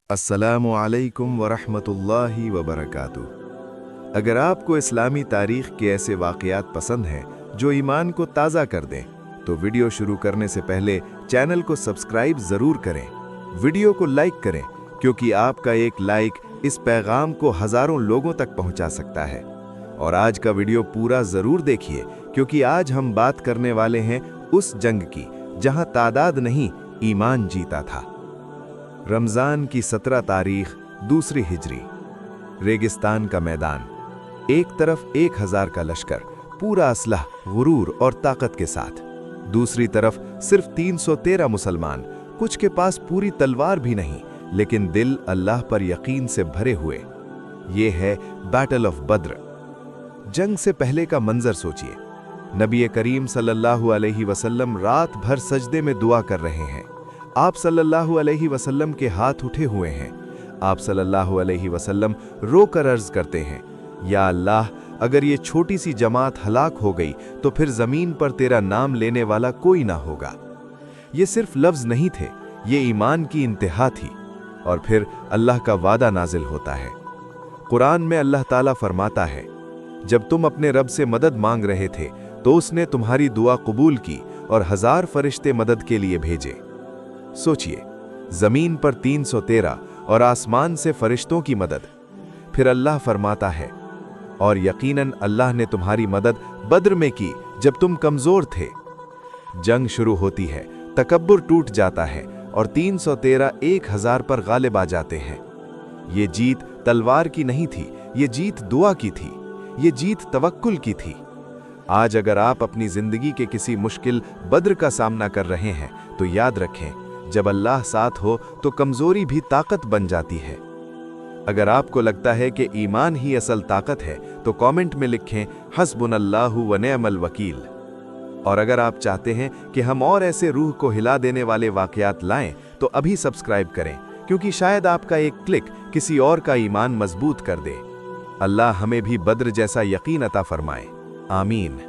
अस्सलामु अलैकुम वरहमतुल्लाहि वबरकातुह। अगर आपको इस्लामी तारीख़ के ऐसे वाक़यात पसंद हैं जो ईमान को ताज़ा कर दें, तो वीडियो शुरू करने से पहले चैनल को सब्सक्राइब ज़रूर करें, वीडियो को लाइक करें, क्योंकि आपका एक लाइक इस पैगाम को हज़ारों लोगों तक पहुंचा सकता है। और आज का वीडियो पूरा ज़रूर देखिए, क्योंकि आज हम बात करने वाले हैं उस जंग की जहां तादाद नहीं, ईमान जीता था। रमज़ान की 17 तारीख दूसरी हिजरी। रेगिस्तान का मैदान, एक तरफ 1000 का लश्कर पूरा असलह, गुरूर और ताकत के साथ, दूसरी तरफ सिर्फ 313 मुसलमान, कुछ के पास पूरी तलवार भी नहीं, लेकिन दिल अल्लाह पर यकीन से भरे हुए। ये है बैटल ऑफ बद्र। जंग से पहले का मंजर सोचिए। नबी करीम सल्लल्लाहु अलैहि वसल्लम रात भर सजदे में दुआ कर रहे हैं। आप सल्लल्लाहु अलैहि वसल्लम के हाथ उठे हुए हैं। आप सल्लल्लाहु अलैहि वसल्लम रोकर अर्ज करते हैं, या अल्लाह, अगर ये छोटी सी जमात हलाक हो गई तो फिर जमीन पर तेरा नाम लेने वाला कोई ना होगा। ये सिर्फ लफ्ज नहीं थे, ये ईमान की इंतहा थी। और फिर अल्लाह का वादा नाजिल होता है। कुरान में अल्लाह ताला फरमाता है, जब तुम अपने रब से मदद मांग रहे थे तो उसने तुम्हारी दुआ कबूल की और 1000 फरिश्ते मदद के लिए भेजे। सोचिए, जमीन पर 313 और आसमान से फरिश्तों की मदद। फिर अल्लाह फरमाता है, और यकीनन अल्लाह ने तुम्हारी मदद बद्र में की जब तुम कमजोर थे। जंग शुरू होती है, तकब्बुर टूट जाता है और 313 1000 पर गालिब आ जाते हैं। ये जीत तलवार की नहीं थी, ये जीत दुआ की थी, ये जीत तवक्कुल की थी। आज अगर आप अपनी जिंदगी के किसी मुश्किल बद्र का सामना कर रहे हैं, तो याद रखें, जब अल्लाह साथ हो तो कमजोरी भी ताकत बन जाती है। अगर आपको लगता है कि ईमान ही असल ताकत है, तो कमेंट में लिखें हस्बुनल्लाहु व निअमल वकील। और अगर आप चाहते हैं कि हम और ऐसे रूह को हिला देने वाले वाकयात लाएं, तो अभी सब्सक्राइब करें, क्योंकि शायद आपका एक क्लिक किसी और का ईमान मजबूत कर दे। अल्लाह हमें भी बद्र जैसा यकीन अता फरमाए। आमीन।